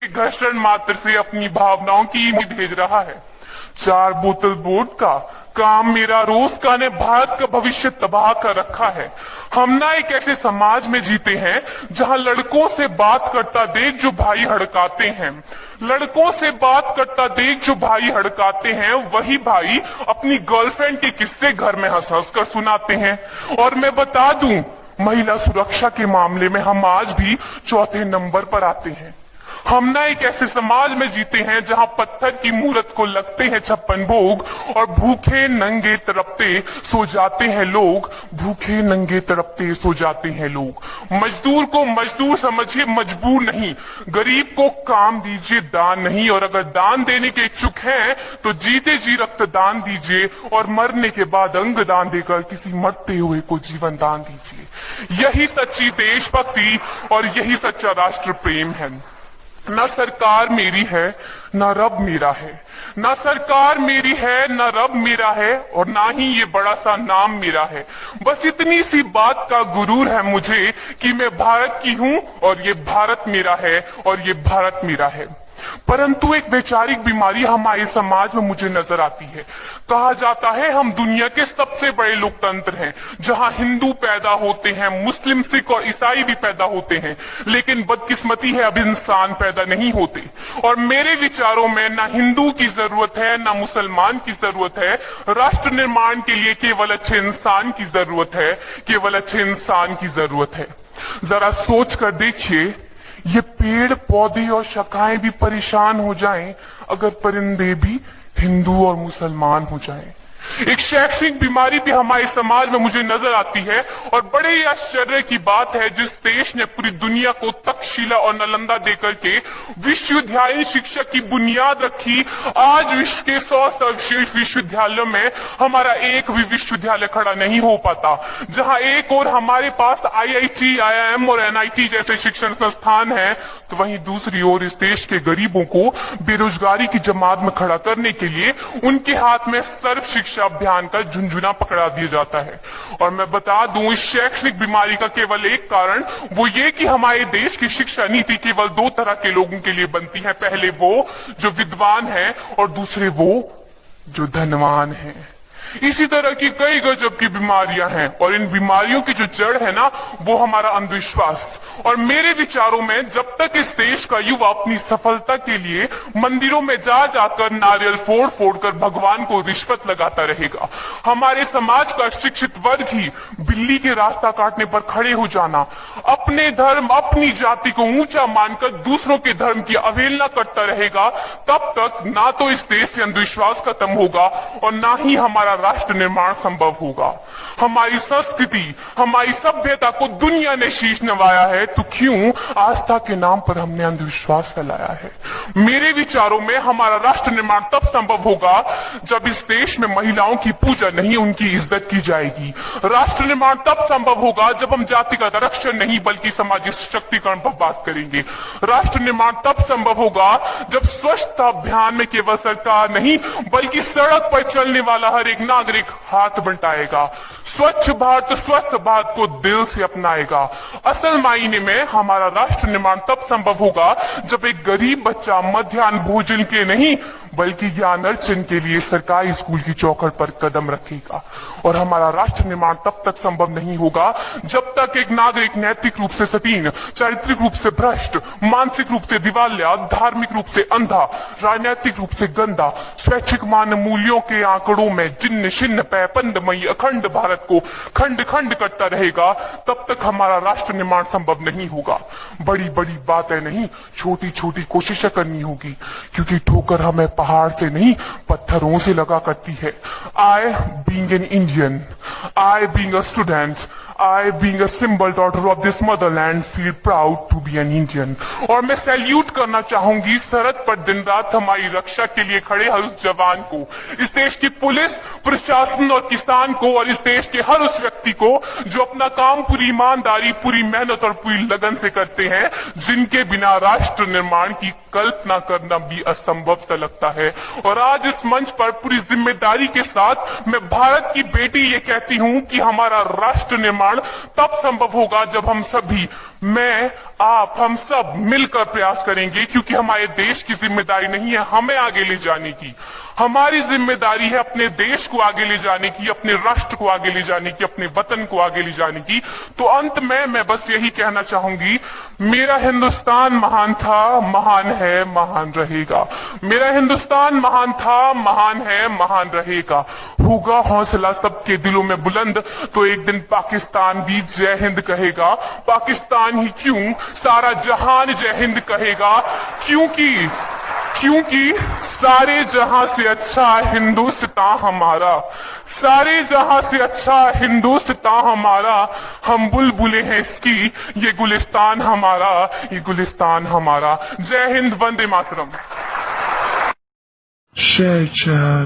घर्षण मात्र से अपनी भावनाओं की ईमेल भेज रहा है। 4 बोतल वोट का काम मेरा रोज का ने भारत का भविष्य तबाह कर रखा है। हम ना एक ऐसे समाज में जीते हैं जहां लड़कों से बात करता देख जो भाई हड़काते हैं, लड़कों से बात करता देख जो भाई हड़काते हैं, वही भाई अपनी गर्लफ्रेंड के किस्से घर में हंस हंस कर सुनाते हैं। और मैं बता दूं, महिला सुरक्षा के मामले में हम आज भी चौथे नंबर पर आते हैं। हम ना एक ऐसे समाज में जीते हैं जहां पत्थर की मूरत को लगते हैं 56 भोग और भूखे नंगे तड़पते सो जाते हैं लोग, भूखे नंगे तड़पते सो जाते हैं लोग। मजदूर को मजदूर समझिए, मजबूर नहीं। गरीब को काम दीजिए, दान नहीं। और अगर दान देने के इच्छुक हैं तो जीते जी रक्तदान दीजिए और मरने के बाद अंग दान देकर किसी मरते हुए को जीवन दान दीजिए। यही सच्ची देशभक्ति और यही सच्चा राष्ट्र प्रेम है। न सरकार मेरी है न रब मेरा है, न सरकार मेरी है न रब मेरा है, और ना ही ये बड़ा सा नाम मेरा है। बस इतनी सी बात का गुरूर है मुझे कि मैं भारत की हूं और ये भारत मेरा है और ये भारत मेरा है। परंतु एक वैचारिक बीमारी हमारे समाज में मुझे नजर आती है। कहा जाता है हम दुनिया के सबसे बड़े लोकतंत्र हैं, जहां हिंदू पैदा होते हैं, मुस्लिम, सिख और ईसाई भी पैदा होते हैं, लेकिन बदकिस्मती है अब इंसान पैदा नहीं होते। और मेरे विचारों में ना हिंदू की जरूरत है ना मुसलमान की जरूरत है। राष्ट्र निर्माण के लिए केवल अच्छे इंसान की जरूरत है, केवल अच्छे इंसान की जरूरत है। जरा सोच कर देखिए, ये पेड़ पौधे और शाखाएं भी परेशान हो जाएं अगर परिंदे भी हिंदू और मुसलमान हो जाएं। एक शैक्षणिक बीमारी भी हमारे समाज में मुझे नजर आती है, और बड़े ही आश्चर्य की बात है जिस देश ने पूरी दुनिया को तक्षशिला और नालंदा देकर के विश्वविद्यालय शिक्षा की बुनियाद रखी, आज विश्व के 100 सर्वश्रेष्ठ विश्वविद्यालयों में हमारा एक भी विश्वविद्यालय खड़ा नहीं हो पाता। जहां एक और हमारे पास IIT, IIM और NIT जैसे शिक्षण संस्थान हैं, तो वहीं दूसरी ओर इस देश के गरीबों को बेरोजगारी की जमात में खड़ा करने के लिए उनके हाथ में सर्व शिक्षा अभियान का झुंझुना पकड़ा दिया जाता है। और मैं बता दूं, इस शैक्षणिक बीमारी का केवल एक कारण वो ये कि हमारे देश की शिक्षा नीति केवल 2 तरह के लोगों के लिए बनती है। पहले वो जो विद्वान हैं और दूसरे वो जो धनवान हैं। इसी तरह की कई गजब की बीमारियां हैं, और इन बीमारियों की जो जड़ है ना, वो हमारा अंधविश्वास। और मेरे विचारों में जब तक इस देश का युवा अपनी सफलता के लिए मंदिरों में जा जाकर नारियल फोड़ फोड़ कर भगवान को रिश्वत लगाता रहेगा, हमारे समाज का शिक्षित वर्ग ही बिल्ली के रास्ता काटने पर खड़े हो जाना, अपने धर्म अपनी जाति को ऊंचा मानकर दूसरों के धर्म की अवहेलना करता रहेगा, तब तक ना तो इस देश से अंधविश्वास खत्म होगा और ना ही हमारा राष्ट्र निर्माण संभव होगा। हमारी संस्कृति, हमारी सभ्यता को दुनिया ने शीश नवाया है, तो क्यों आस्था के नाम पर हमने अंधविश्वास फैलाया है? मेरे विचारों में हमारा राष्ट्र निर्माण तब संभव होगा जब इस देश में महिलाओं की पूजा नहीं उनकी इज्जत की जाएगी। राष्ट्र निर्माण तब संभव होगा जब हम जातिगत आरक्षण नहीं बल्कि सामाजिक सशक्तिकरण पर बात करेंगे। राष्ट्र निर्माण तब संभव होगा जब स्वच्छता अभियान में केवल सरकार नहीं बल्कि सड़क पर चलने वाला हर एक नागरिक हाथ बंटाएगा, स्वच्छ भारत स्वस्थ भारत को दिल से अपनाएगा। असल मायने में हमारा राष्ट्र निर्माण तब संभव होगा जब एक गरीब बच्चा मध्याह्न भोजन के नहीं बल्कि ज्ञान अर्जन के लिए सरकारी स्कूल की चौखट पर कदम रखेगा। और हमारा राष्ट्र निर्माण तब तक संभव नहीं होगा जब तक एक नागरिक नैतिक रूप से सतीन, चारित्रिक रूप से भ्रष्ट, मानसिक रूप से दिवालिया, धार्मिक रूप से अंधा, राजनीतिक रूप से गंदा, स्वैच्छिक मान मूल्यों के आंकड़ों में जिन्न शिन्न पैपंदमयी अखंड भारत को खंड खंड करता रहेगा, तब तक हमारा राष्ट्र निर्माण संभव नहीं होगा। बड़ी बड़ी बातें नहीं, छोटी छोटी कोशिशें करनी होगी, क्योंकि ठोकर हमें पहाड़ से नहीं पत्थरों से लगा करती है। I being an Indian, I being a student, I being a symbol daughter of this motherland feel proud to be an Indian। और मैं सैल्यूट करना चाहूंगी सरहद पर दिन रात हमारी रक्षा के लिए खड़े हर उस जवान को, इस देश की पुलिस, प्रशासन और किसान को, और इस देश के हर उस व्यक्ति को जो अपना काम पूरी ईमानदारी, पूरी मेहनत और पूरी लगन से करते हैं, जिनके बिना राष्ट्र निर्माण की कल्पना करना भी असंभव सा लगता है। और आज इस मंच पर पूरी जिम्मेदारी के साथ मैं भारत की बेटी ये कहती हूं कि हमारा राष्ट्र निर्माण तब संभव होगा जब हम सभी मैं, आप, हम सब मिलकर प्रयास करेंगे, क्योंकि हमारे देश की जिम्मेदारी नहीं है हमें आगे ले जाने की, हमारी जिम्मेदारी है अपने देश को आगे ले जाने की, अपने राष्ट्र को आगे ले जाने की, अपने वतन को आगे ले जाने की। तो अंत में मैं बस यही कहना चाहूंगी, मेरा हिंदुस्तान महान था, महान है, महान रहेगा। मेरा हिंदुस्तान महान था, महान है, महान रहेगा। होगा हौसला सबके दिलों में बुलंद तो एक दिन पाकिस्तान भी जय हिंद कहेगा। पाकिस्तान ही क्यों, सारा जहान जय हिंद कहेगा, क्योंकि सारे जहां से अच्छा हिंदुस्तान हमारा, सारे जहां से अच्छा हिंदुस्तान हमारा। हम बुलबुले हैं इसकी, ये गुलिस्तान हमारा, ये गुलिस्तान हमारा। जय हिंद, वंदे मातरम। जय जय।